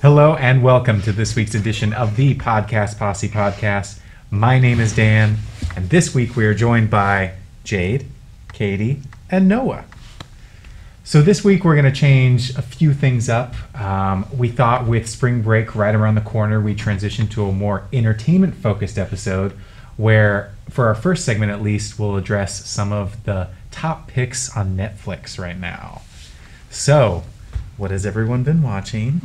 Hello and welcome to this week's edition of the Posse Podcast. My name is Dan, and this week we are joined by Jade, Katie, and Noah. So this week we're going to change a few things up. We thought with spring break right around the corner, we transitioned to a more entertainment-focused episode where, for our first segment at least, we'll address some of the top picks on Netflix right now. So, what has everyone been watching?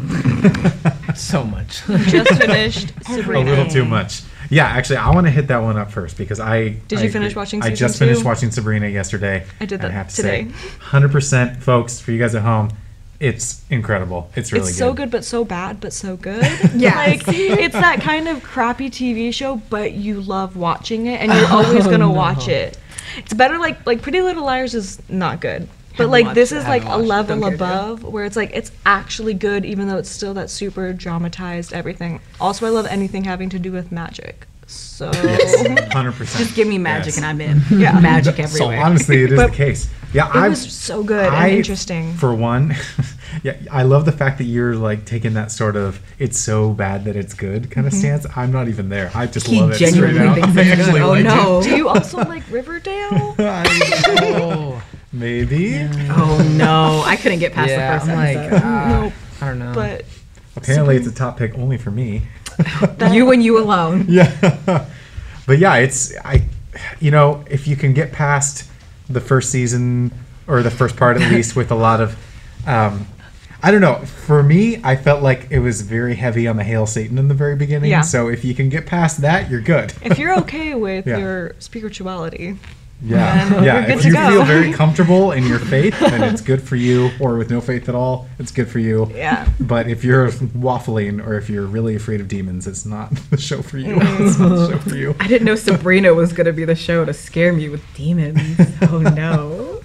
So much. Just finished Sabrina. A little too much. Yeah, actually, I want to hit that one up first because Did you finish watching season 2? I just finished watching Sabrina yesterday. I did that I have to today. say, 100%, folks, for you guys at home, it's incredible. It's really good. It's so good, but so bad, but so good. Yeah. Like, it's that kind of crappy TV show, but you love watching it, and you're always going to watch it. It's better, like Pretty Little Liars is not good. But, like, this is, like, a level above where it's, like, it's actually good, even though it's still that super dramatized everything. Also, I love anything having to do with magic. So... Yes, 100%. Just give me magic and I'm in. Yeah. Magic everywhere. So, honestly, it is the case. Yeah, it was so good and interesting. For one, yeah, I love the fact that you're, like, taking that sort of it's so bad that it's good kind of stance. I'm not even there. I just love it straight out. Thinks it's good. Oh, no. Do you also like Riverdale? I know. Maybe. Yeah. Oh no, I couldn't get past the first episode. Nope. I don't know. But apparently it's a top pick only for me. You and you alone. Yeah. But yeah, if you can get past the first season or the first part at least with a lot of I don't know. For me, I felt like it was very heavy on the Hail Satan in the very beginning. Yeah. So if you can get past that, you're good. If you're okay with your spirituality. Yeah, you're good if to you go. feel very comfortable in your faith, then it's good for you. Or with no faith at all, it's good for you. Yeah. But if you're waffling or if you're really afraid of demons, it's not the show for you. It's not the show for you. I didn't know Sabrina was going to be the show to scare me with demons. Oh no.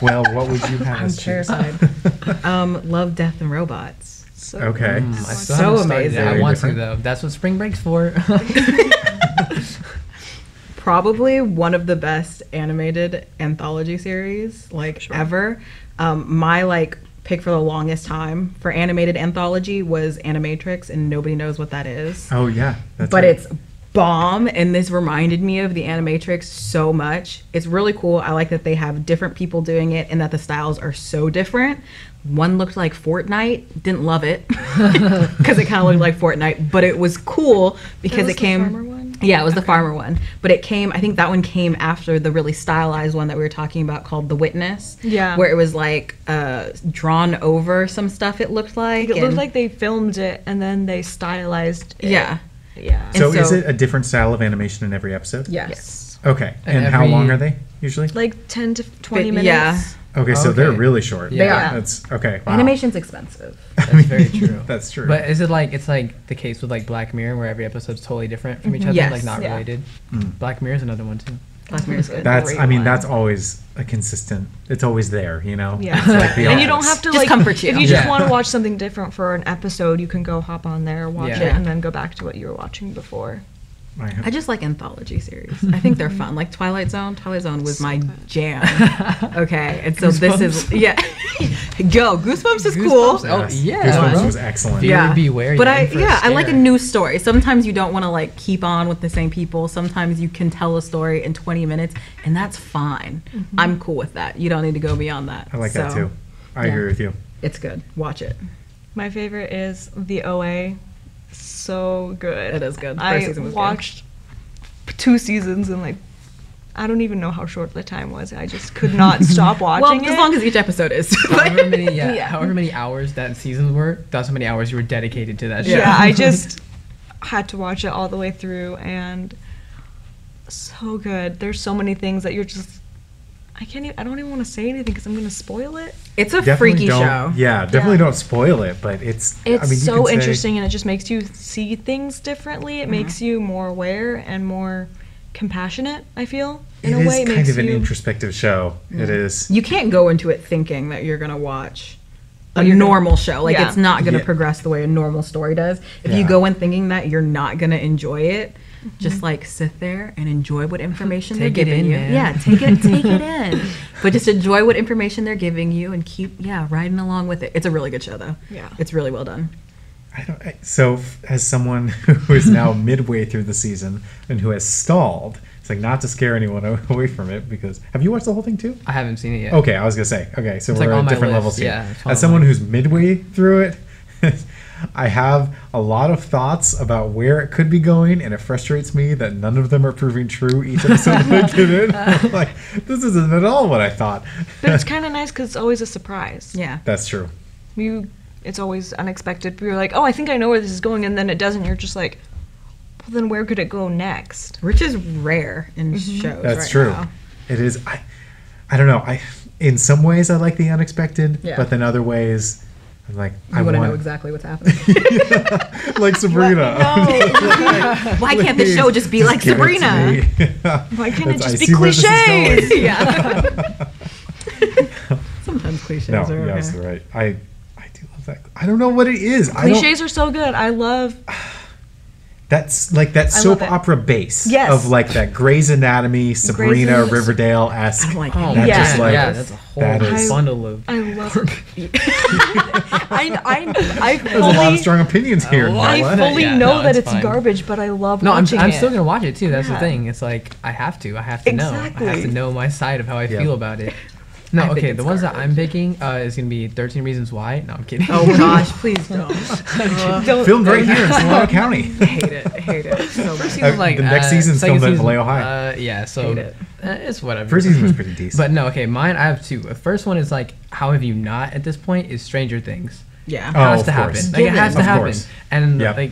Well, what would you have I'm us choose? terrified. Love, Death, and Robots. So Okay. I still So haven't started amazing. it. I Very want different. to, though. That's what spring break's for. Probably one of the best animated anthology series ever. My pick for the longest time for animated anthology was Animatrix, and nobody knows what that is. Oh, yeah. That's But right. it's bomb, and this reminded me of the Animatrix so much. It's really cool. I like that they have different people doing it and that the styles are so different. One looked like Fortnite. Didn't love it because it kind of looked like Fortnite, but it was cool because it came. The farmer one? Yeah, it was the farmer one, but it came. I think that one came after the really stylized one that we were talking about called The Witness. Yeah, where it was drawn over some stuff. It looked like it looked like they filmed it and then they stylized it. Yeah. Yeah. So, and is so- it a different style of animation in every episode? Yes. Okay. And how every- long are they usually? Like 10 to 20 minutes. Yeah. Okay, so they're really short. Yeah. They are. That's okay. Wow. Animation's expensive. That's very true. That's true. But is it it's the case with Black Mirror where every episode's totally different from each other, Yes. not Yeah. related? Black Mirror's another one too. Black Mirror's good. that's always a consistent. It's always there, you know. Yeah. It's like The And you don't Office. have to Just comfort you. If you just Yeah. want to watch something different for an episode, you can go hop on there, watch Yeah. it, and then go back to what you were watching before. I just like anthology series. I think they're fun. Like Twilight Zone. Twilight Zone was my jam. Okay, and so this is Goosebumps is cool. Goosebumps? Oh, yeah. Goosebumps was excellent. Fear Yeah, Beware. but you're in for a I like a scare. new story. Sometimes you don't want to keep on with the same people. Sometimes you can tell a story in 20 minutes, and that's fine. I'm cool with that. You don't need to go beyond that. I like that So, too. I agree with you. It's good. Watch it. My favorite is The OA. So good. It is good. First I season was good. watched 2 seasons and I don't even know how short the time was. I just could not stop watching As long as each episode is. However many hours that seasons were, that's how many hours you were dedicated to that show. Yeah, I just had to watch it all the way through, and so good. There's so many things that you're just. I don't even want to say anything because I'm going to spoil it. It's a Definitely freaky don't- show. Yeah, definitely don't spoil it, but it's It's I mean, you so can say- interesting, and it just makes you see things differently. It makes you more aware and more compassionate, I feel, in It a is way. It kind makes of an you, introspective show. It is. You can't go into it thinking that you're going to watch a you're gonna- normal show. Yeah. It's not going to Yeah. progress the way a normal story does. If you Yeah. go in thinking that, you're not going to enjoy it. just like sit there and enjoy what information they're Take it giving in, you. man. Yeah, take it in. But just enjoy what information they're giving you and keep riding along with it. It's a really good show though. Yeah. It's really well done. So as someone who is now midway through the season and who has stalled, it's like not to scare anyone away from it, because have you watched the whole thing too? I haven't seen it yet. Okay, I was gonna say. Okay, so It's we're like on at my different list, levels here. yeah, it's on As someone my- who's midway through it, I have a lot of thoughts about where it could be going, and it frustrates me that none of them are proving true each episode that I get in. I'm like, this isn't at all what I thought. But it's kind of nice because it's always a surprise. Yeah. That's true. It's always unexpected. You're like, oh, I think I know where this is going, and then it doesn't. You're just like, well, then where could it go next? Which is rare in shows. That's right true. now. It is. I don't know. In some ways, I like the unexpected, Yeah. but then other ways, I'm like, I want to know exactly what's happening. like Sabrina. Why can't the show just be like give it to Sabrina? me. Why can't it I just be see where this is going. cliches? Yeah. Sometimes cliches No, are you're okay. absolutely right. I do love that. I don't know what it is. Cliches are so good. I love. That's like that I soap love it. opera base Yes. of like that Grey's Anatomy, Sabrina, Anatomy. Riverdale-esque. I don't like Oh, That Yeah. just like yeah, that's a whole that is- bundle of. I love. I There's a lot of fully. strong opinions here. lot. I Noah. fully Yeah, know no, that it's it's fine. garbage, but I love No, I'm watching it. still gonna watch it too. That's the Yeah. thing. It's like I have to know. I have to Exactly. know my side of how I Yeah. feel about it. No, I think okay. it's The ones that garbage. I'm picking is gonna be 13 Reasons Why. No, I'm kidding. Oh gosh, please don't. Don't- Filmed right here in Solano County. Hate it so much. Season, the next season's second filmed at season, Vallejo High. Yeah, so Hate it. It's whatever. First season was pretty decent. But no, okay. Mine, I have two. The first one is like, how have you not at this point? Is Stranger Things. Yeah. Oh, Has of to happen. course. Like it has to Of happen. course. And Yep. like,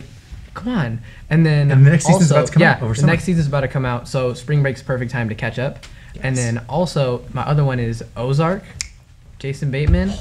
come on. And then And the next season's also, about to come out yeah, over the summer. next season's about to come out. So spring break's perfect time to catch up. And then also my other one is Ozark. Jason Bateman,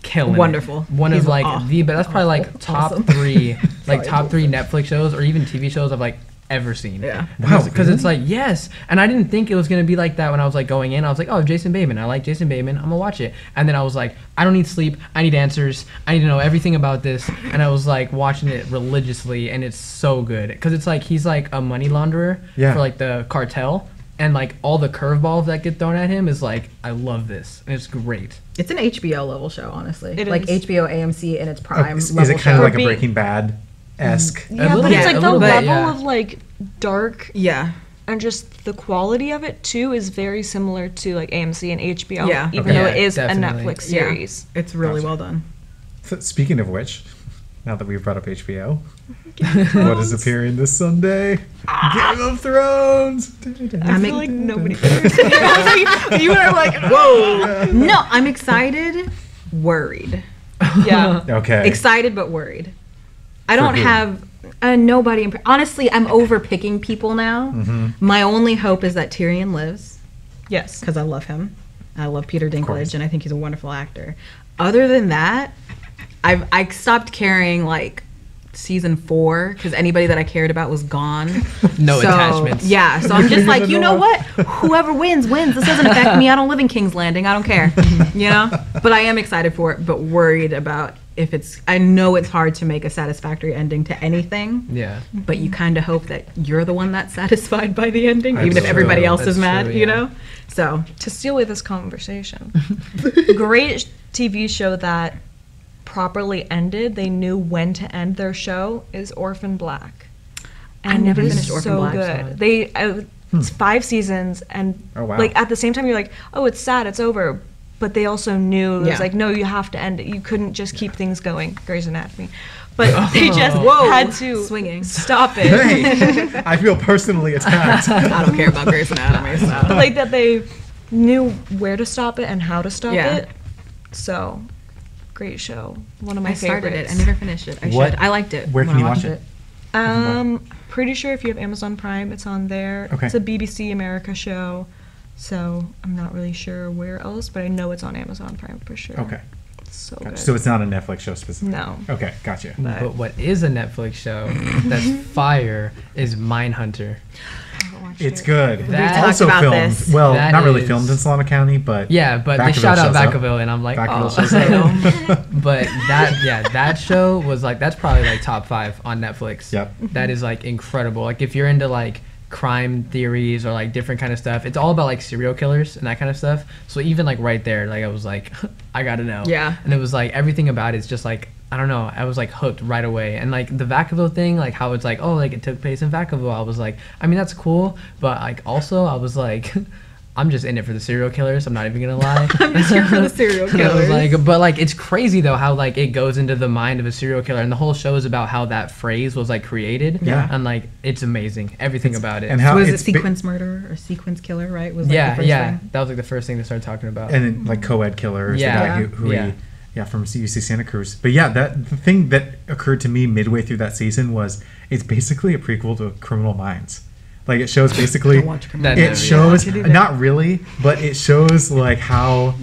killing it. Wonderful. One He's of like awful. but that's probably like top Awesome. three, like Sorry. top three Netflix shows or even TV shows I've like ever seen. Yeah. Wow, Because it's like, yes. And I didn't think it was going to be like that when I was like going in. I was like, oh, Jason Bateman. I like Jason Bateman. I'm going to watch it. And then I was like, I don't need sleep. I need answers. I need to know everything about this. And I was like watching it religiously. And it's so good. Because it's like he's like a money launderer Yeah. for like the cartel. And like all the curveballs that get thrown at him is like, I love this. And it's great. It's an HBO level show, honestly. It like is. HBO, AMC in its prime Is level it kind of show. like a Be- Breaking Bad esque? Yeah, little but bit, it's like a the little bit, level yeah. of like dark Yeah. and just the quality of it too is very similar to like AMC and HBO. Yeah. Even Okay. though Yeah, it is definitely. a Netflix series. Yeah. It's really Gotcha. well done. So, speaking of which, now that we've brought up HBO, what is appearing this Sunday? Game of Thrones. I feel like nobody cares. You are like, whoa. No, I'm excited, worried. Yeah. Okay. Excited but worried. I don't who? have nobody. Honestly, I'm over picking people now. My only hope is that Tyrion lives Yes. because I love him. I love Peter course. Dinklage, and I think he's a wonderful actor. Other than that, I stopped caring like season 4 because anybody that I cared about was gone. No So, attachments. Yeah, so I'm just like, you know what? Whoever wins. This doesn't affect me. I don't live in King's Landing. I don't care. You know? But I am excited for it, but worried about if it's. I know it's hard to make a satisfactory ending to anything, Yeah. but you kind of hope that you're the one that's satisfied by the ending, even if That's everybody true. else is That's mad, true, you yeah. know? So, To steal away this conversation, great TV show that properly ended. They knew when to end their show. Is Orphan Black. I never it is finished Orphan so Black, good. so- They it's 5 seasons, and Oh, wow. like at the same time you're like, oh, it's sad, it's over. But they also knew it was Yeah. like, no, you have to end it. You couldn't just keep things going. Grey's Anatomy, but they just Whoa. had to Swinging. stop it. Hey, I feel personally attacked. I don't care about Grey's Anatomy, But so. like that they knew where to stop it and how to stop Yeah. it. So, great show. One of my I started favorites. it. I never finished it. I What- should. I liked it. where when can I you watch watched it? Pretty sure if you have Amazon Prime, it's on there. Okay. It's a BBC America show. So, I'm not really sure where else, but I know it's on Amazon Prime for sure. Okay. It's so Gotcha. good. So it's not a Netflix show specifically. No. Okay, gotcha. But what is a Netflix show that's fire is Mindhunter. I haven't watched It's it. good. That- It's also talked about filmed. this. Well, That not really is- filmed in Solano County, but Yeah, but they Vacaville shout out shows up. Vacaville, and I'm like, Vacaville oh. shows I up. know. But that show was like, that's probably like top 5 on Netflix. Yep. That is like incredible. Like if you're into like crime theories or like different kind of stuff. It's all about like serial killers and that kind of stuff. So even like right there, like I was like, I gotta know. Yeah. And it was like everything about it's just like, I don't know, I was like hooked right away. And like the Vacaville thing, like how it's like, oh, like it took place in Vacaville. I was like, I mean, that's cool. But like also I was like, I'm just in it for the serial killers. I'm not even gonna lie. I'm just here for the serial And I was killers. like, but like it's crazy though how like it goes into the mind of a serial killer, and the whole show is about how that phrase was like created. Yeah. And like it's amazing, everything about it. and how Was it it's sequence murder or sequence killer, right? Was like yeah, the first yeah, thing? that was like the first thing they started talking about. and then, like co-ed killers, Yeah. the guy who Yeah. from UC Santa Cruz. But yeah, the thing that occurred to me midway through that season was it's basically a prequel to Criminal Minds. Like it shows basically, Don't watch Criminal That it never- shows yeah. not really, but it shows like how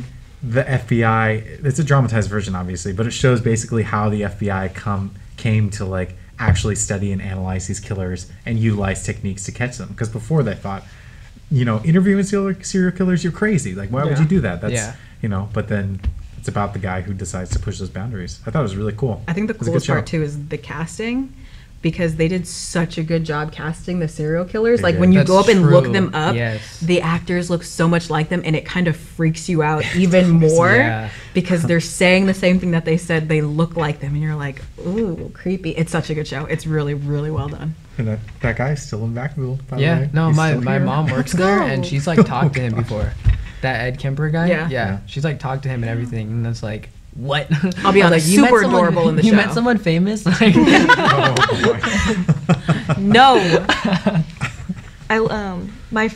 the FBI. It's a dramatized version, obviously, but it shows basically how the FBI came to like actually study and analyze these killers and utilize techniques to catch them. Because before they thought, interviewing serial killers, you're crazy. Like why would Yeah. you do that? That's Yeah. But then it's about the guy who decides to push those boundaries. I thought it was really cool. I think the It was a good coolest show. part too is the casting, because they did such a good job casting the serial killers. They Like did. when you That's go up and look true. them up, Yes. the actors look so much like them, and it kind of freaks you out even more Yeah. because they're saying the same thing that they said. They look like them, and you're like, ooh, creepy. It's such a good show. It's really, really well done. And that guy's still in Vacaville, by the Yeah, way. no, He's my still here. mom works there, and she's like talked to him before. That Ed Kemper guy. Yeah. Yeah. She's like talked to him and everything, and it's like, what? I'll be I was honest, "You met super someone- adorable in the you show." met someone famous? Like, Oh, boy. No. My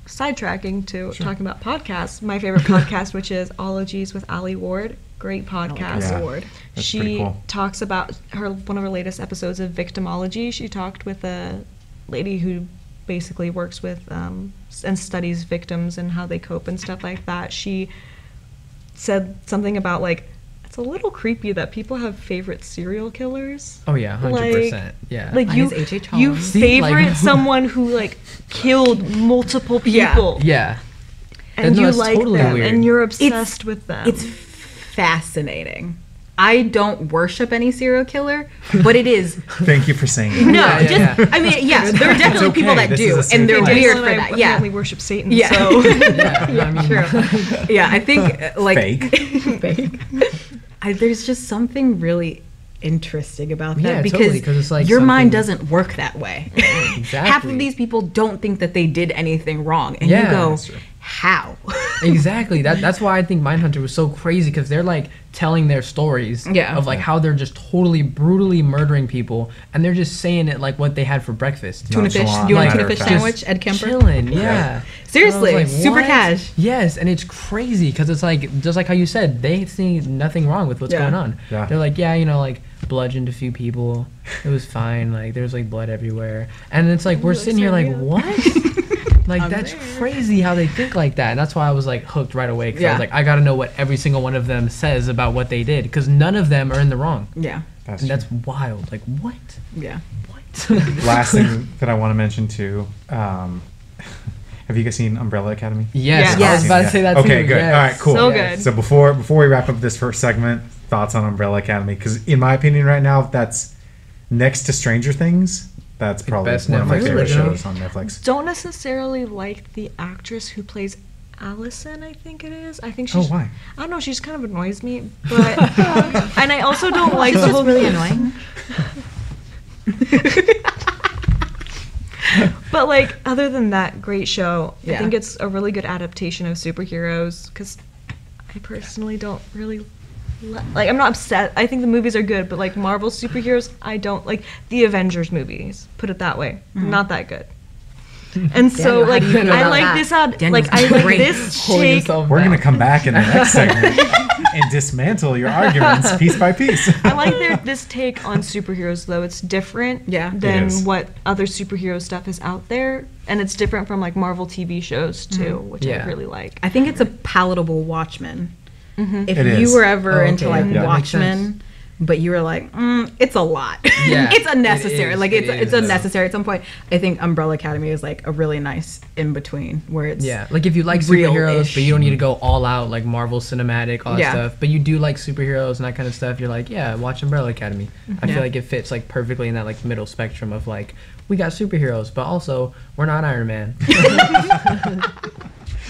sidetracking to talking about podcasts, my favorite podcast, which is Ologies with Ali Ward. Great podcast. Yeah. Award. That's pretty She cool. talks about one of her latest episodes of victimology. She talked with a lady who basically works with and studies victims and how they cope and stuff like that. She said something about like it's a little creepy that people have favorite serial killers. oh yeah, 100%. Yeah. Like Mine you, is H.H. you Holmes. See, like- favorite someone who like killed multiple Yeah. people, yeah. and No, you that's like totally them, weird. and you're obsessed with them. It's fascinating. I don't worship any serial killer, but it is. Thank you for saying that. No, Yeah, yeah, just I mean, yes, there are definitely okay. people that This do, is a and they're safe place. weird Daniel for and I that. Yeah, apparently worship Satan. yeah, So Yeah, I mean, true. Yeah, I think like Fake. fake. There's just something really interesting about that Yeah, because totally, 'cause it's like your mind something- doesn't work that way. Exactly. Half of these people don't think that they did anything wrong, and Yeah. you go, That's true. how? Exactly. That's why I think Mindhunter was so crazy, because they're like telling their stories Yeah. of like how they're just totally brutally murdering people, and they're just saying it like what they had for breakfast. Tuna fish? Nonchalant, You want a matter tuna of fish fact. sandwich, Ed Kemper? Chilling, yeah. Seriously, And I was super what? cash. Yes, and it's crazy because it's like just like how you said, they see nothing wrong with what's Yeah. going on. Yeah. They're like, yeah, like bludgeoned a few people. It was fine. Like there's like blood everywhere, and it's like we're sitting here like, what? Like that's crazy how they think like that, and that's why I was like hooked right away. 'Cause I Yeah. was like, I gotta know what every single one of them says about what they did, because none of them are in the wrong, Yeah, That's and true. that's wild. Like what? yeah. What? Last thing that I want to mention too. Have you guys seen Umbrella Academy? Yes, Yes. I was about to say that Okay, too. good. Yes. All right, cool. So Yes. good. So before we wrap up this first segment, thoughts on Umbrella Academy? Because in my opinion, right now, that's next to Stranger Things. That's probably best one of my Netflix favorite original. shows on Netflix. don't necessarily like the actress who plays Allison. I think it is. I think Oh, she's. why? I don't know. She just kind of annoys me, but and I also don't like the whole. really annoying. But like, other than that, great show. I Yeah. think it's a really good adaptation of superheroes because I personally don't really like. I'm not upset. I think the movies are good, but like Marvel superheroes, I don't like the Avengers movies. Put it that way, not that good. And so Daniel, how like do you feel I about like that? this ad Daniel's like I like great. this Pulling take. yourself We're back. gonna come back in the next segment and dismantle your arguments piece by piece. I like this take on superheroes though. It's different Yeah. It than is. what other superhero stuff is out there, and it's different from like Marvel TV shows too, which Yeah. I really like. I think it's a palatable Watchmen. If It you is. were ever Oh, into okay, like yeah, that makes Watchmen, but you were like, it's a lot. Yeah, It's unnecessary. it is. Like It it's is, unnecessary at some point. I think Umbrella Academy is like a really nice in between where it's like if you like real-ish. superheroes, but you don't need to go all out like Marvel Cinematic, all that Yeah. stuff. But you do like superheroes and that kind of stuff. You're like, yeah, watch Umbrella Academy. I Yeah. feel like it fits like perfectly in that like middle spectrum of like we got superheroes, but also we're not Iron Man.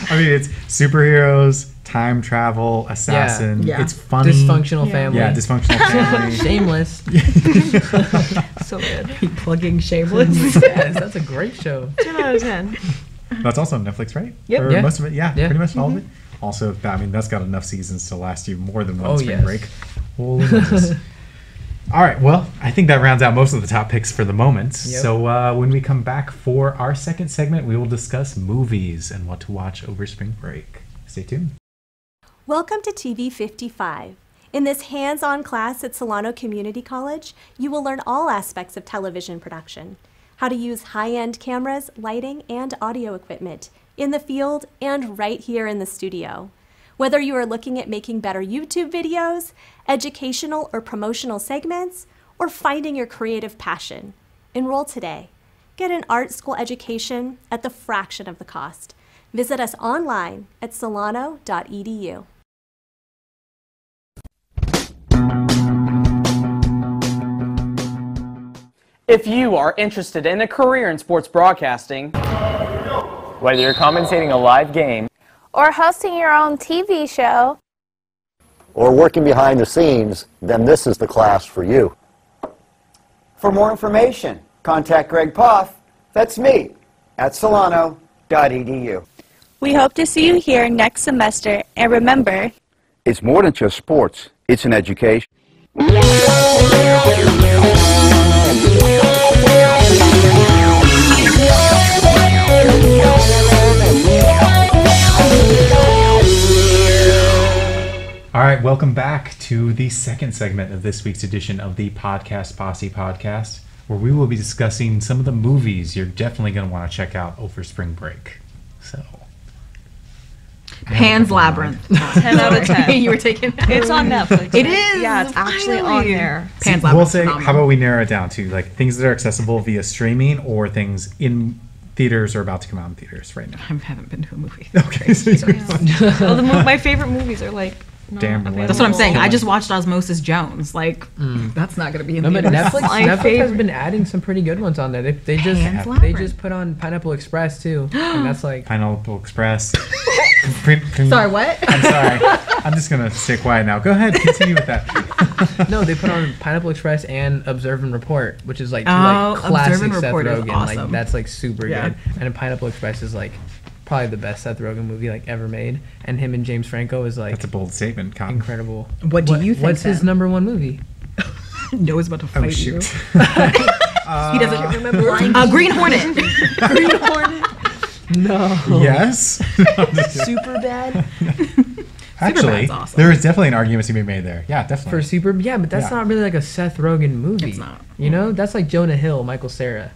I mean, it's superheroes, time travel, assassin. Yeah. It's funny. Dysfunctional family. Yeah, dysfunctional family. Shameless. So good. plugging Shameless. Yes, that's a great show. 10 out of 10. That's also on Netflix, right? Yep. Or Yeah. most of it. Yeah, Yeah. pretty much all of it. Also, I mean, that's got enough seasons to last you more than one Oh, spring yes. break. Holy Moses. All right, well, I think that rounds out most of the top picks for the moment. Yep. So when we come back for our second segment, we will discuss movies and what to watch over spring break. Stay tuned. Welcome to TV 55. In this hands-on class at Solano Community College, you will learn all aspects of television production, how to use high-end cameras, lighting, and audio equipment in the field and right here in the studio. Whether you are looking at making better YouTube videos, educational or promotional segments, or finding your creative passion, enroll today. Get an art school education at the fraction of the cost. Visit us online at solano.edu. If you are interested in a career in sports broadcasting, whether you're commentating a live game, or hosting your own TV show, or working behind the scenes, then this is the class for you. For more information, contact Greg Poff, that's me, at solano.edu. we hope to see you here next semester. And remember, It's more than just sports, it's an education. All right, welcome back to the second segment of this week's edition of the Podcast Posse podcast, where we will be discussing some of the movies you're definitely going to want to check out over spring break. So, Pan's Labyrinth. 10 out of 10. You were taking It's on Netflix. It right? is. Yeah, it's actually on finally. there. Pan's we'll Labyrinth. say, phenomenal. how about we narrow it down to like things that are accessible via streaming or things in theaters or about to come out in theaters right now. I haven't been to a movie. Okay, so Oh, my favorite movies are like. not Damn, available. That's what I'm saying. I just watched Osmosis Jones. Like, that's not going to be in No, but theaters. Netflix, My Netflix has favorite. been adding some pretty good ones on there. They Pan's just Labyrinth. put on Pineapple Express too, and that's like Pineapple Express. Sorry, what? I'm sorry. I'm just gonna stay quiet now. Go ahead, continue with that. no, they put on Pineapple Express and Observe and Report, which is like two, Oh, like classic Observe and Seth Report is Rogen. awesome. Like that's like super Yeah. good. And then Pineapple Express is like probably the best Seth Rogen movie like ever made. And him and James Franco is like That's a bold statement, Cotton. incredible. What do you think, What's his then? number one movie? Noah's about to fight Oh you. shoot. He doesn't remember. Green Hornet. Green Hornet. No. Yes. Super bad. Actually, Superbad's awesome. there is definitely an argument to be made there. Yeah, definitely. For Super, yeah, but that's Yeah. not really like a Seth Rogen movie. It's not. You know, that's like Jonah Hill, Michael Cera.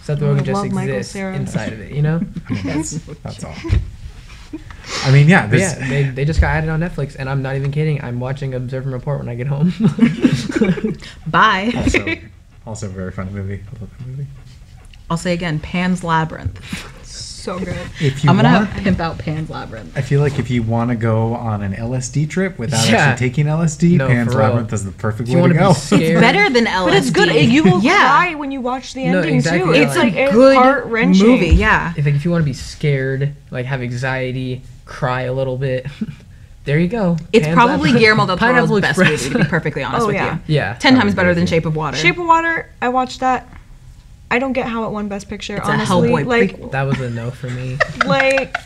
Seth Rogen I just love Michael exists Cera. inside of it. You know. That's all. I mean, yeah. But This, yeah, they just got added on Netflix, and I'm not even kidding. I'm watching Observe and Report when I get home. Bye. also a very fun movie. I love that movie. I'll say again, Pan's Labyrinth. So good. If you I'm gonna want, pimp out Pan's Labyrinth. I feel like if you want to go on an LSD trip without Yeah. actually taking LSD, No, Pan's for real. Labyrinth is the perfect If you way want to to go. be scared, Better than LSD. But it's good. You will Yeah. cry when you watch the No, ending exactly. too. It's It's a like it's good heart wrenching movie. Yeah. if you want to be scared, like have anxiety, cry a little bit, there you go. It's Pan's probably Labyrinth. Guillermo del Toro's Pineapple best Express. movie, to be perfectly honest Oh, with yeah. you. Yeah. 10 I times would better agree than with you. Shape of Water. Shape of Water. I watched that. I don't get how it won Best Picture. It's a honestly, Hellboy like prequel. That was a no for me. like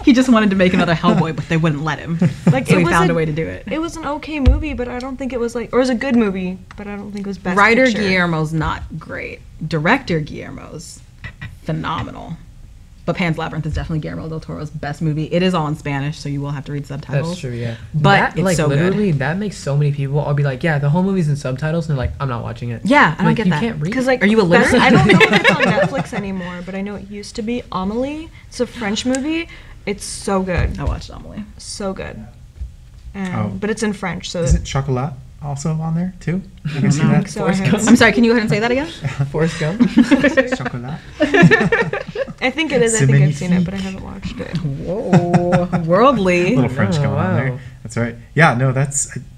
He just wanted to make another Hellboy, but they wouldn't let him. like So it he was found a way to do it. It was an okay movie, but I don't think it was like, or it was a good movie, but I don't think it was Best Writer Picture. Guillermo's not great. Director Guillermo's phenomenal. But Pan's Labyrinth is definitely Guillermo del Toro's best movie. It is all in Spanish, so you will have to read subtitles. That's true, yeah. But that, it's like so good. literally, that makes so many people. I'll be like, yeah, the whole movie's in subtitles, and they're like, I'm not watching it. Yeah, I don't Like, get you that. can't read. Because like, Are you illiterate? I don't know if it's on Netflix anymore, but I know it used to be. Amelie. It's a French movie. It's so good, I watched Amelie. so good. Oh. But it's in French, so Is it Chocolat? also on there too? You guys see that? So Forrest I Gump? haven't I'm sorry, can you go ahead and say that again? Forrest Gump. Chocolat. I think it is. I think I've seen it, but I haven't watched it. Whoa, worldly. Little French Oh, going on there. wow. That's right. Yeah, no, I'm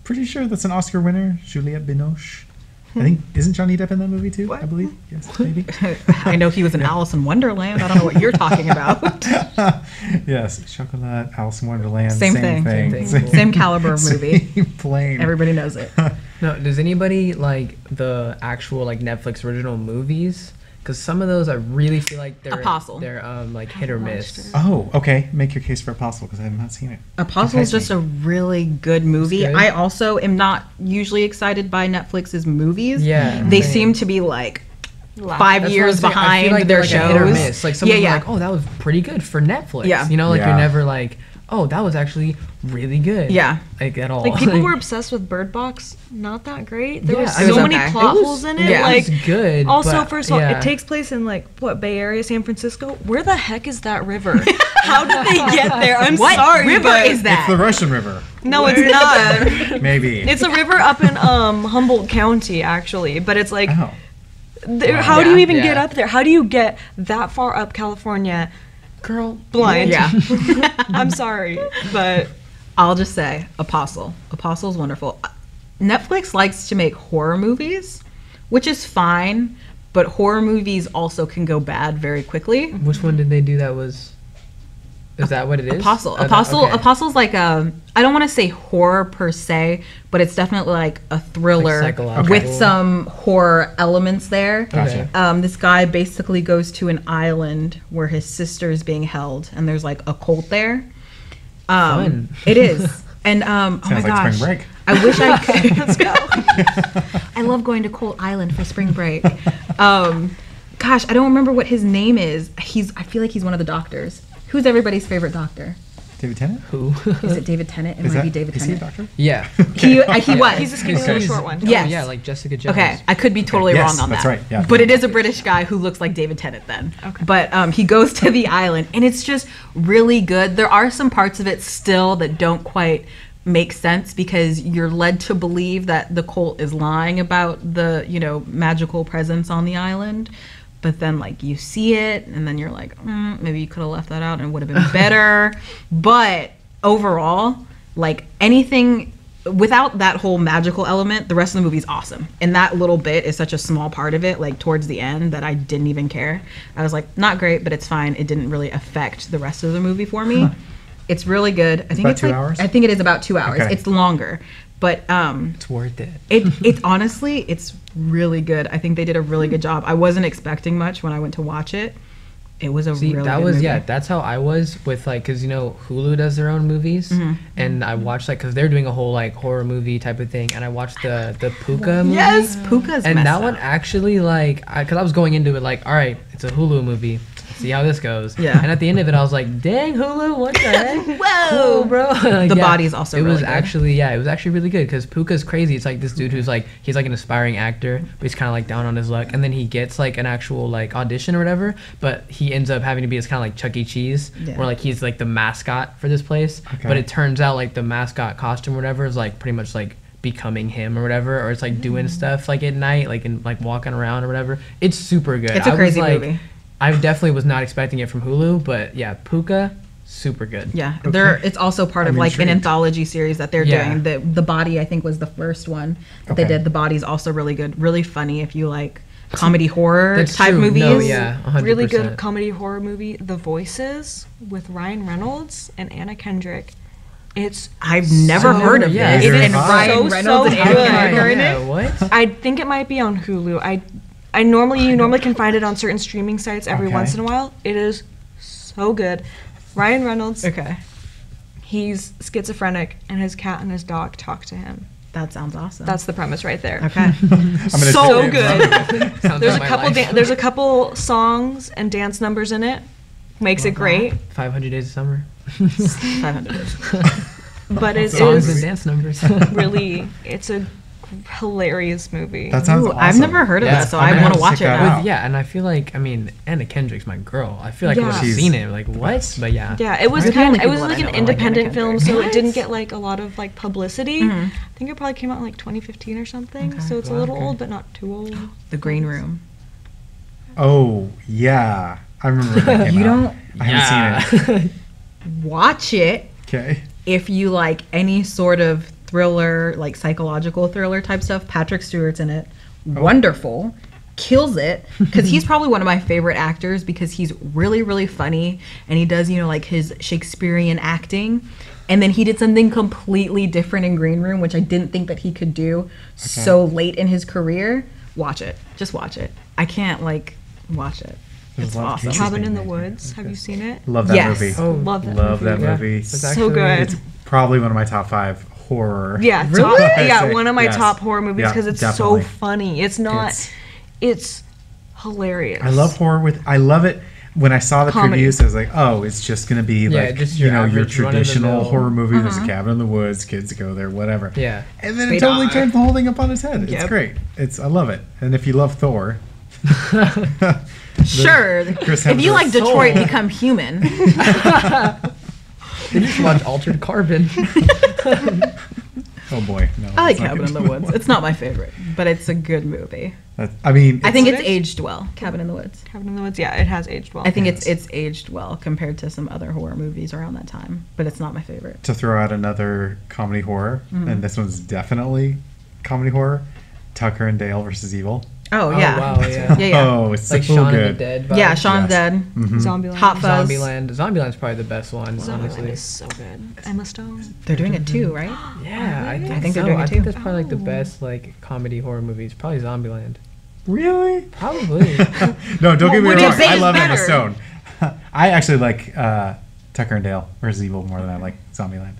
pretty sure that's an Oscar winner, Juliette Binoche. I think, isn't Johnny Depp in that movie too? I believe. Yes, maybe. I know he was in Alice in Wonderland. I don't know what you're talking about. Yes, Chocolat, Alice in Wonderland. Same thing. Same caliber of movie. Same plane. Everybody knows it. No, does anybody like the actual like Netflix original movies? Because some of those I really feel like they're Apostle. They're like hit or miss. Oh, okay. Make your case for Apostle because I have not seen it. Apostle is just a really good movie. It's good. I also am not usually excited by Netflix's movies. Yeah, They same. seem to be like Laugh. 5 That's years what I'm saying. I feel behind like their they're like a hit or shows. miss. Like someone Yeah, like, oh, that was pretty good for Netflix. Yeah. You know, like Yeah. you're never like, oh, that was actually really good. Yeah. Like at all. Like people were obsessed with Bird Box. Not that great. There Yeah, were I so mean, many okay. plot It was- holes in it. yeah. Like It was good. also, but, first of all, yeah. it takes place in like what, Bay Area, San Francisco. Where the heck is that river? How did they get there? I'm What sorry, river but is that? It's the Russian River. no, it's not. Maybe. It's a river up in Humboldt County, actually. But it's like, Oh. how do you even Yeah. get up there? How do you get that far up California? girl Blind. Yeah. I'm sorry, but I'll just say Apostle. Apostle is wonderful. Netflix likes to make horror movies, which is fine, but horror movies also can go bad very quickly. Which one did they do that was? Is that what it is? Apostle. Oh, Apostle. okay. Apostle's like a. I don't want to say horror per se, but it's definitely like a thriller Like psychological. with some horror elements there. Gotcha. This guy basically goes to an island where his sister is being held, and there's like a cult there. Fun. It is, and oh my Sounds like gosh, spring break. I wish I could. Let's go. I love going to Colt Island for spring break. Gosh, I don't remember what his name is. I feel like he's one of the doctors. Who's everybody's favorite doctor? David Tennant? Who? Is it David Tennant? It Is might that, be David is he a Tennant. doctor? Yeah. He was. he's a skinny little short one. Yes. Oh, yeah, like Jessica Jones. Okay, I could be totally Yes, wrong on that's that. right, yeah. But it is a British guy who looks like David Tennant then. Okay. But he goes to the island, and it's just really good. There are some parts of it still that don't quite make sense because you're led to believe that the cult is lying about the, magical presence on the island. But then, like, you see it, and then you're like, maybe you could have left that out and it would have been better. But overall, like, anything without that whole magical element, the rest of the movie is awesome. And that little bit is such a small part of it, like, towards the end, that I didn't even care. I was like, not great, but it's fine. It didn't really affect the rest of the movie for me. It's really good. I think about it's 2 like, hours? I think it is about 2 hours. Okay. It's longer. But It's worth it. it honestly, it's really good. I think they did a really good job. I wasn't expecting much when I went to watch it. It was a See, really that good was movie. that's how I was with like, cause Hulu does their own movies, and I watched like, cause they're doing a whole like horror movie type of thing, and I watched the Puka movie. Yes, Puka's And messed that one up. actually like, cause I was going into it like, all right, it's a Hulu movie. See how this goes. Yeah. And at the end of it, I was like, dang, Hulu, what the heck? Whoa. Cool, bro. Like, The Body's also It was really good. actually, it was actually really good because Puka's crazy. It's like this dude who's like, he's like an aspiring actor, but he's kind of like down on his luck. And then he gets like an actual like audition or whatever, but he ends up having to be this kind of like Chuck E. Cheese, Yeah. where like he's like the mascot for this place. Okay. But it turns out like the mascot costume or whatever is like pretty much like becoming him or whatever, or it's like doing stuff like at night, like and like walking around or whatever. It's super good. It's a I was, crazy like, movie. I definitely was not expecting it from Hulu, but yeah, Puka, super good. Yeah, it's also part of I'm like an intrigued. anthology series that they're Yeah. doing. The Body, I think, was the first one that they Okay. did. The Body's also really good, really funny if you like comedy horror That's type true. movies. No, yeah, 100%. Really good comedy horror movie, The Voices, with Ryan Reynolds and Anna Kendrick. It's I've never heard of yeah. this. It is And Ryan so, Reynolds so and Anna good. Kendrick are in Yeah, it. what? I think it might be on Hulu. I normally can find it on certain streaming sites every Okay. once in a while. It is so good. Ryan Reynolds, Okay, he's schizophrenic, and his cat and his dog talk to him. that sounds awesome. That's the premise right there. okay. I'm gonna So take it. good. Sounds There's a like my couple. life. There's a couple songs and dance numbers in it. Makes it great. 500 Days of Summer. 500. But it Songs and is dance numbers. really. It's a hilarious movie. That sounds Ooh, awesome. I've never heard of that, so I'm I gonna want have to watch check it that now. out. Yeah, and I feel like, I mean, Anna Kendrick's my girl. I feel like I Yeah. would have She's seen it. Like, the what? best. But yeah. Yeah, it was Right. kind The of, only it was people like that I an know are like Anna independent film, so Kendrick. it didn't get like a lot of like publicity. Mhm. I think it probably came out in like 2015 or something, Okay. so it's a Wow, little okay. old, but not too old. The Green Room. Oh yeah, I remember when that came You out. I haven't seen it. Watch it Okay. if you like any sort of thriller, like psychological thriller type stuff. Patrick Stewart's in it. Wonderful. Kills it, because he's probably one of my favorite actors, because he's really, really funny, and he does, you know, like his Shakespearean acting. And then he did something completely different in Green Room, which I didn't think that he could do so late in his career. Watch it. Just watch it. I can't like watch it. There's It's a lot of awesome. cases Cabin being in the made. Woods. Have you seen it? Love that Yes. movie. Oh, Love that Love movie. that movie. It's So actually- good. It's probably one of my top 5 horror. Yeah, Really? yeah, I'd say, one of my yes. top horror movies Yeah, because it's definitely. so funny. It's not. It's hilarious. I love horror I love it. When I saw the Comedy. previews, I was like, "Oh, it's just gonna be Yeah, like just you your know your average traditional run-of-the-mill. horror movie. There's a cabin in the woods, kids go there, whatever." Yeah. And then They it totally die. turns the whole thing up on its head. It's Yep. great. I love it. And if you love Thor, Sure. Chris If you Hemsworth's like Detroit soul. Become Human. They just watch Altered Carbon. oh boy, no. I like it's not Cabin in good. the Woods. It's not my favorite, but it's a good movie. I mean, I think it's It's- aged well. Cabin in the Woods. Cabin in the Woods. Yeah, it has aged well. I think Yes. it's aged well compared to some other horror movies around that time, but it's not my favorite. to throw out another comedy horror, and this one's definitely comedy horror. Tucker and Dale versus Evil. Oh, Oh, yeah. wow, yeah. Yeah, yeah. Oh, it's Like so Shaun of the good. Dead vibes. Yeah, Shaun of the Yes. Dead. Zombieland. Hot Fuzz. Zombieland. Zombieland's probably the best one, Zombieland honestly. is so good. Emma Stone. They're doing it too, right? Yeah, I think, think they're so. doing it I think too. that's probably like the Oh. best like comedy horror movies. Probably Zombieland. Really? Probably. No, don't get me would you wrong. say I is love Emma better? Stone. I actually like Tucker and Dale versus Evil more than I like Zombieland.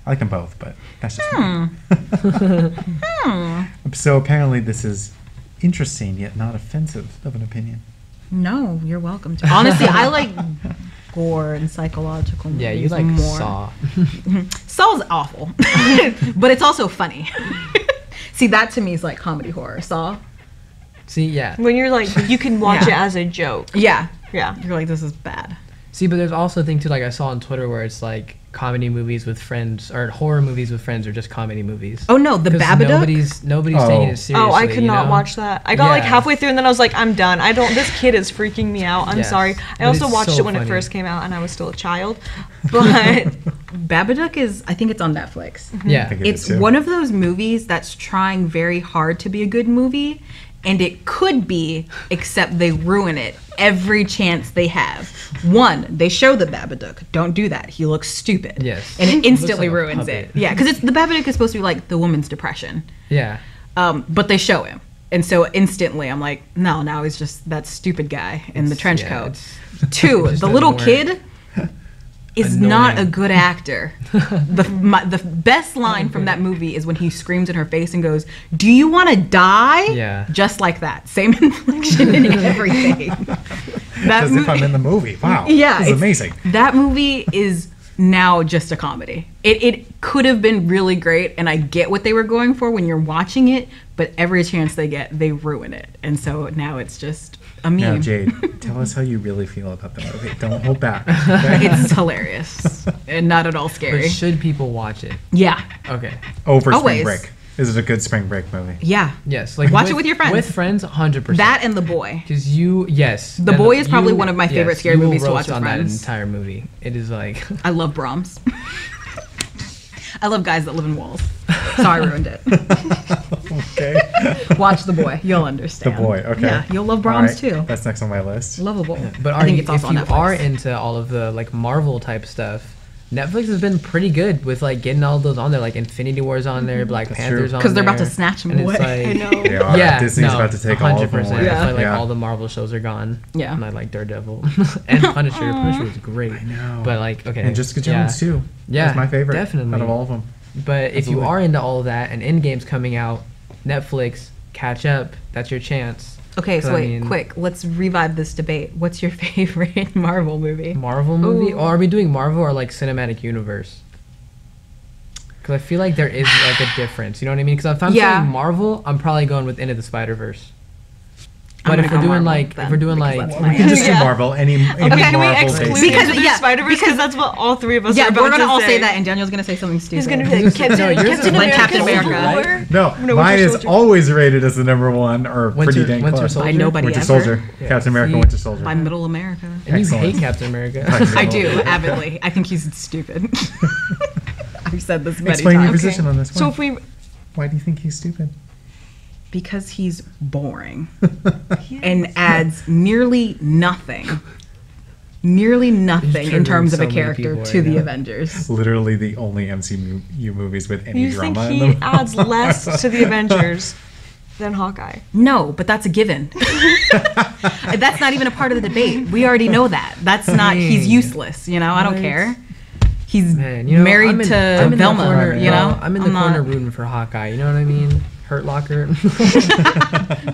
I like them both, but that's just me. So apparently this is interesting yet not offensive of an opinion. No, you're welcome to. Honestly, I like gore and psychological movies Yeah, you like more. Saw. Saw's awful, but it's also funny. See, that to me is like comedy horror. Saw. See, yeah. When you're like, you can watch Yeah. it as a joke. Yeah. Yeah. You're like, this is bad. See, but there's also a thing too, like I saw on Twitter where it's like comedy movies with friends or horror movies with friends or just comedy movies. Oh no, the 'Cause Babadook. Nobody's Oh. taking it seriously. Oh, I could you not know? watch that. I got like Yeah. halfway through and then I was like, I'm done. This kid is freaking me out. I'm Yes. sorry. I But also it's watched so it when it funny. first came out and I was still a child. But Babadook is, I think it's on Netflix. Yeah. think it is It's too. one of those movies that's trying very hard to be a good movie, and it could be, except they ruin it every chance they have. One, they show the Babadook. Don't do that. He looks stupid. Yes. And it Looks instantly like a ruins puppet. it. Yeah, because the Babadook is supposed to be like the woman's depression. Yeah. But they show him. And so instantly I'm like, no, now he's just that stupid guy in the trench yeah, coat. it's- Two, just the little doesn't kid is not a Annoying. good actor. The best line from that movie is when he screams in her face and goes, "Do you want to die?" Yeah. Just like that. Same inflection and everything. That As if I'm in the movie. Wow. Yeah, This is it's- amazing. That movie is now just a comedy. It could have been really great, and I get what they were going for when you're watching it, but every chance they get, they ruin it. And so now it's just a meme. Now, Jade, tell us how you really feel about the movie. Don't hold back. Okay? It's hilarious and not at all scary. But should people watch it? Yeah. Okay. Over Always. spring break. Is it a good spring break movie? Yeah. Yes. Like Watch it with your friends. With friends, 100%. That and The Boy. Because yes. The and Boy is probably one of my favorite scary you will movies to roast watch with on friends. that entire movie. It is like I love Brahms. I love guys that live in walls. So I ruined it. Okay. Watch The Boy. You'll The understand. Boy. Okay. Yeah, you'll love All Brahms right, too. That's next on my list. Lovable. But I are think you, it's also if you on Netflix. are into all of the like Marvel type stuff, Netflix has been pretty good with like getting all those on there, like Infinity War's on there, Black That's Panther's true. on there. 'Cause they're about to snatch 'em and away. It's I like, know. They are. yeah, Disney's no, about to take all of them 100%. away. That's why like Yeah. all the Marvel shows are gone. Yeah. And I like Daredevil and Punisher. Punisher was great. I know. But like, okay. And Jessica yeah. Jones too. Yeah, That's my favorite. definitely. Out of all of them. But if you Absolutely. are into all of that and Endgame's coming out, Netflix, catch up. That's your chance. Okay, 'Cause, so I wait, mean, quick. Let's revive this debate. What's your favorite Marvel movie? Marvel movie? Ooh. Or are we doing Marvel or like cinematic universe? Because I feel like there is like a difference. You know what I mean? Because if I'm saying Marvel, I'm probably going with Into the Spider-Verse. But if we're doing like, we can just do Marvel. Any can we Marvel exclude based. Spider-Verse? Because that's what all three of us are about we're gonna all say say that, and Daniel's gonna say something stupid. He's gonna be like, Captain America. No, mine is always rated as the number one, or pretty dang close. By nobody Winter ever. Soldier. Captain America, Winter Soldier. By Middle America. And you hate Captain America. I do, avidly. I think he's stupid. I've said this many Explain times. your position on this one. So if we... Why do you think he's stupid? Because he's boring and adds nearly nothing in terms of a character to the Avengers. Literally the only MCU movies with any drama in them. You think he adds less to the Avengers than Hawkeye? No, but that's a given. That's not even a part of the debate. We already know that. That's not, he's useless, you know, I don't care. He's married to Velma, I'm in the corner rooting for Hawkeye, you know what I mean? Hurt Locker.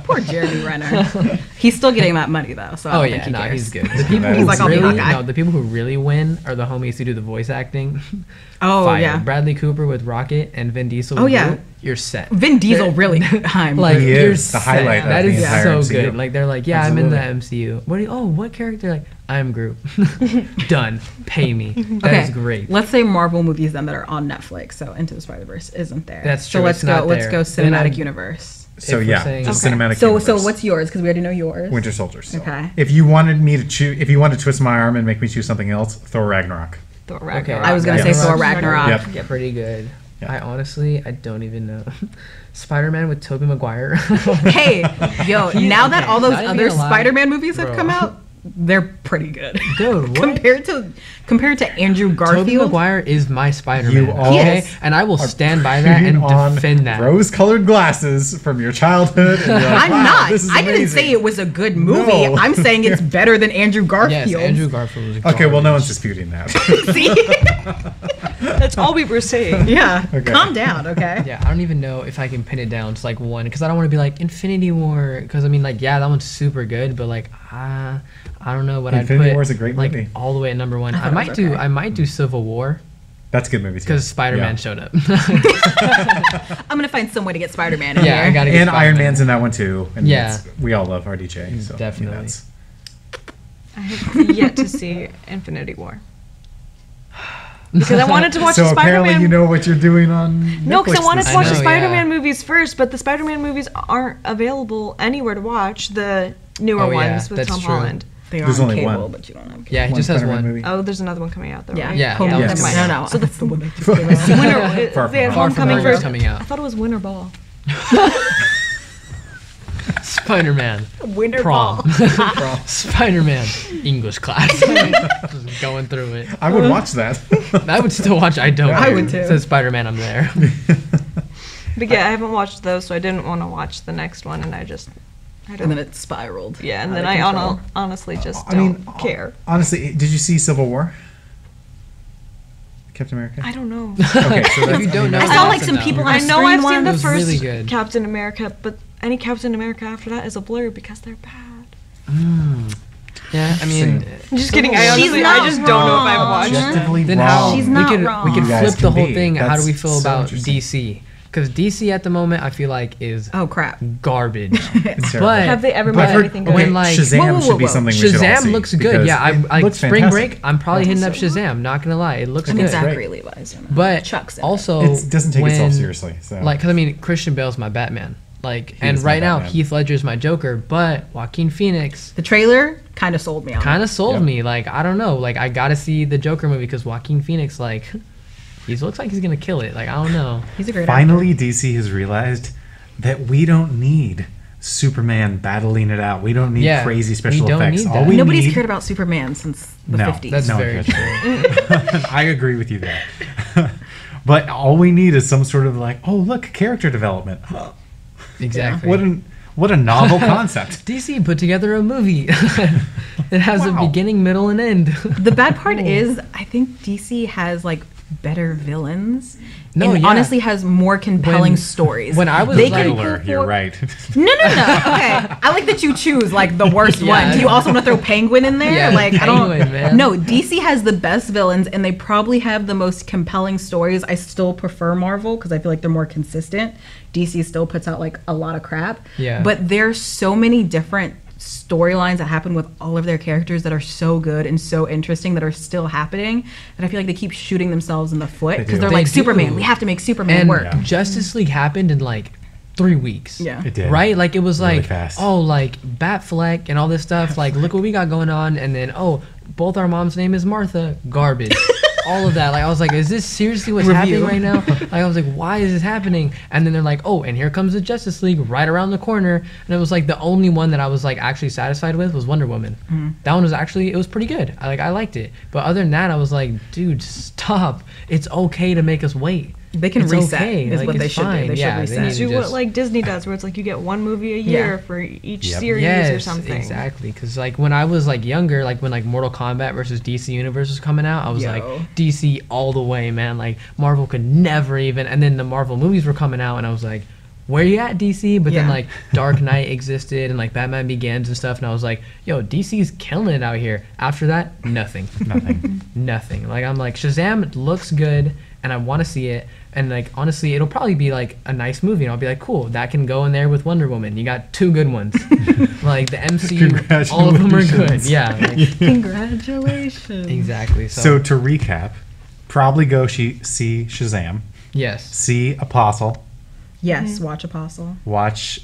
Poor Jeremy Renner. He's still getting that money though, so I don't think he cares. He's good. The people he's like, the people who really win are the homies who do the voice acting. Oh yeah, Bradley Cooper with Rocket and Vin Diesel. Oh yeah, you're set. Vin Diesel really, like you're set. The highlight. That is so MCU. good. Like they're like, I'm in the MCU. What character? Like I'm Groot. Done. Pay me. That is great. Let's say Marvel movies then that are on Netflix. So Into the Spider-Verse isn't there. That's true. So let's go cinematic universe. So cinematic. So what's yours? Because we already know yours. Winter Soldier. So. Okay. If you wanted me to choose, if you wanted to twist my arm and make me choose something else, Thor Ragnarok. Thor Ragnarok. Okay. I was gonna say Thor Ragnarok. Yep. Pretty good. Yep. I don't even know. Spider-Man with Tobey Maguire. Hey, yo! Now that all those other Spider-Man movies have come out, they're pretty good. Dude, compared to Andrew Garfield. Tobey Maguire is my Spider-Man. You all and I will stand by that and defend that. Rose-colored glasses from your childhood. And like, I'm not. I didn't say it was a good movie. No. I'm saying it's better than Andrew Garfield. Yes, Andrew Garfield was garbage. Okay, well, no one's disputing that. See? That's all we were saying. Yeah. Okay. Calm down, okay? Yeah, I don't even know if I can pin it down to like one because I don't want to be like Infinity War because I mean like that one's super good, but like I don't know what Infinity I'd put War is a great movie. All the way at number one. I might do Civil War. That's a good movie too. Because Spider-Man showed up. I'm gonna find some way to get Spider-Man in here. I gotta get and Spider-Man. Iron Man's in that one too. And yeah, we all love RDJ. So definitely. I have yet to see Infinity War. Because I wanted to watch the Spider-Man. So apparently you know what you're doing on Netflix. No, because I wanted to watch the Spider-Man movies first, but the Spider-Man movies aren't available anywhere to watch. The newer ones with Tom Holland. There's only cable, one. But you don't have cable. Yeah, he just has one. Movie. Oh, there's another one coming out though. Yeah, right? Yeah. No. So that's the one. They had Homecoming first. Coming out. I thought it was Winter Ball. Spider-Man. Winter Prom. Ball. Spider-Man. English class. Just going through it. I would watch that. I would still watch. I would too. It says Spider-Man. I'm there. But yeah, I haven't watched those, so I didn't want to watch the next one, and I and then it spiraled. Yeah, and then I honestly just don't care. Honestly, did you see Civil War? Captain America? I don't know. Okay, so if you don't know, I saw like some people. I know I've seen the first really good. Captain America, but any Captain America after that is a blur because they're bad. Yeah, I mean, just kidding. I just don't know if I've watched. Then how she's not wrong. We could flip the whole thing. That's how do we feel so about DC? Because DC at the moment, I feel like is garbage. But have they ever made anything good? When like Shazam should be something we should all see. Shazam looks good. Yeah, I like Spring Break. I'm probably hitting up so Shazam. Not gonna lie, it looks good. It's Zachary Levi's. But also, it doesn't take itself seriously. So. Like, cause I mean, Christian Bale's my Batman. Like, and right now Heath Ledger's my Joker. But Joaquin Phoenix. The trailer kind of sold me on. Kind of sold me. Like, I don't know. Like, I gotta see the Joker movie because Joaquin Phoenix, like. He looks like he's gonna kill it. Like I don't know. He's a great Finally, actor. DC has realized that we don't need Superman battling it out. We don't need crazy special effects. Nobody's cared about Superman since the 50s. That's very true. I agree with you there. But all we need is some sort of like, oh look, character development. Exactly. What a novel concept. DC put together a movie. It has a beginning, middle, and end. The bad part is, I think DC has like better villains. No, and yeah. honestly has more compelling stories. When I was They like, can You're right. No. Okay, I like that you choose like the worst Yeah. one. Do you also want to throw Penguin in there? Yeah, like I don't. Penguin, man. No, DC has the best villains, and they probably have the most compelling stories. I still prefer Marvel because I feel like they're more consistent. DC still puts out like a lot of crap. Yeah. But there's so many different storylines that happen with all of their characters that are so good and so interesting that are still happening, that I feel like they keep shooting themselves in the foot because they're They like do. Superman. We have to make Superman and work. Justice League happened in like 3 weeks. Yeah. It did. Right? Like it was Really like, fast. oh, like Batfleck and all this stuff. Like, look what we got going on. And then, oh, both our mom's name is Martha. Garbage. All of that. Like, I was like, is this seriously what's happening right now? Like, I was like, why is this happening? And then they're like, oh, and here comes the Justice League right around the corner. And it was like the only one that I was like actually satisfied with was Wonder Woman. That one was actually, it was pretty good. I liked it. But other than that, I was like, dude, stop. It's okay to make us wait. They can It's reset okay. is Like, what they it's should fine. do. They Yeah, should they need reset. to Do what just- like Disney does, where it's like you get one movie a year for each Yep. series yes, or something. exactly. Because like when I was like younger, like when like Mortal Kombat versus DC Universe was coming out, I was like DC all the way, man. Like Marvel could never even. And then the Marvel movies were coming out, and I was like, where you at, DC? But then like Dark Knight existed and like Batman Begins and stuff, and I was like, yo, DC's killing it out here. After that, nothing. Nothing. Like I'm like, Shazam looks good and I want to see it, and like honestly it'll probably be like a nice movie and I'll be like, cool, that can go in there with Wonder Woman. You got 2 good ones. Like the MCU, all of them are good. Yeah, like, Congratulations. exactly. So to recap, probably go see Shazam, Yes. see Apostle, Yes, watch Apostle. watch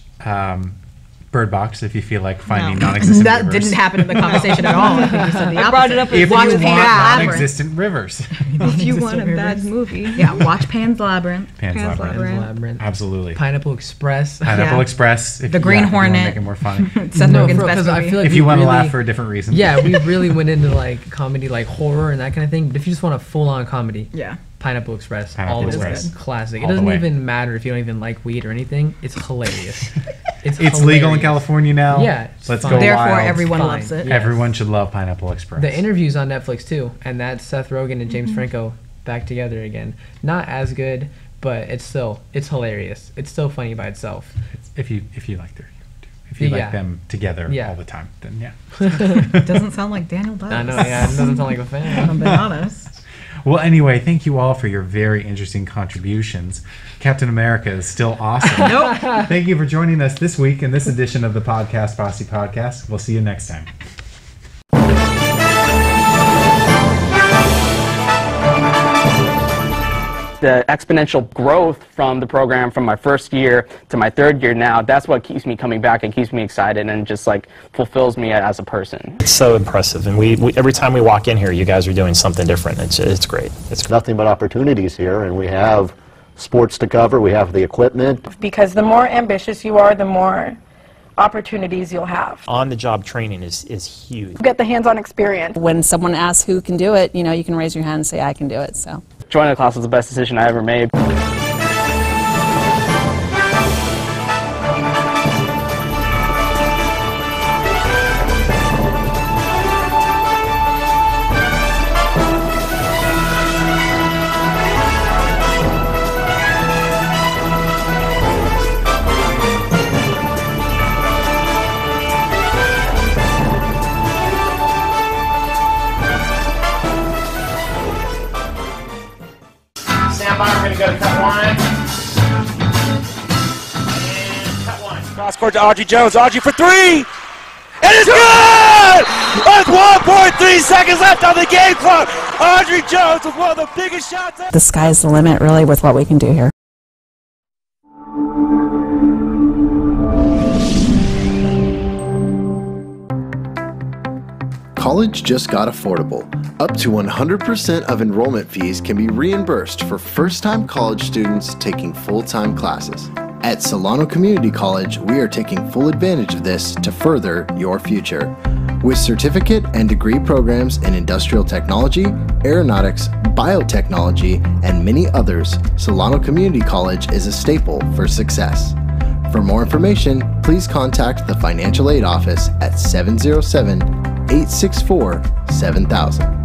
Bird Box if you feel like finding non-existent That rivers. didn't happen in the conversation at all. I think you said the I brought it opposite. up If you watch want Pan's non-existent rivers. If you want a bad movie. Yeah, watch Pan's Labyrinth. Pan's Pan's Labyrinth. Labyrinth. Labyrinth. Absolutely. Pineapple Express. Pineapple Yeah. Express. If, The Green if you wanna Hornet. make it more fun. Seth No, Rogen's for- best 'cause I movie. feel like If we you want to really- laugh for a different reason. Yeah, we really went into like comedy, like horror and that kind of thing. But if you just want a full-on comedy, Yeah. Pineapple Express, Pineapple all Express. the way. Classic. All It the doesn't way. even matter if you don't even like weed or anything. It's hilarious. It's It's legal in hilarious. California now. Yeah, it's Let's fine. go Therefore, wild. everyone Fine. loves it. Yeah. Everyone should love Pineapple Express. The interview's on Netflix too, and that's Seth Rogen and James Franco back together again. Not as good, but it's hilarious. It's still funny by itself. If you like their if you Yeah. like them together Yeah. all the time, then yeah. It doesn't sound like Daniel does. I know, yeah, it doesn't sound like a If I'm fan. being honest. Well, anyway, thank you all for your very interesting contributions. Captain America is still awesome. Nope. Thank you for joining us this week in this edition of the Podcast Posse Podcast. We'll see you next time. The exponential growth from the program from my first year to my 3rd year now, that's what keeps me coming back and keeps me excited and just like fulfills me as a person. It's so impressive, and we every time we walk in here, you guys are doing something different. It's great. It's Nothing but opportunities here, and we have sports to cover, we have the equipment. Because the more ambitious you are, the more opportunities you'll have. on-the-job training is huge. Get the hands-on experience. When someone asks who can do it, you can raise your hand and say, I can do it. So. Joining the class was the best decision I ever made. Stand by, we're going to go to cut one. And cut one. Cross court to Audrey Jones. Audrey for 3! It is good! With 1.3 seconds left on the game clock. Audrey Jones with one of the biggest shots ever. The sky's the limit, really, with what we can do here. College just got affordable. Up to 100% of enrollment fees can be reimbursed for first-time college students taking full-time classes. At Solano Community College, we are taking full advantage of this to further your future. With certificate and degree programs in industrial technology, aeronautics, biotechnology, and many others, Solano Community College is a staple for success. For more information, please contact the Financial Aid Office at 707-864-7000.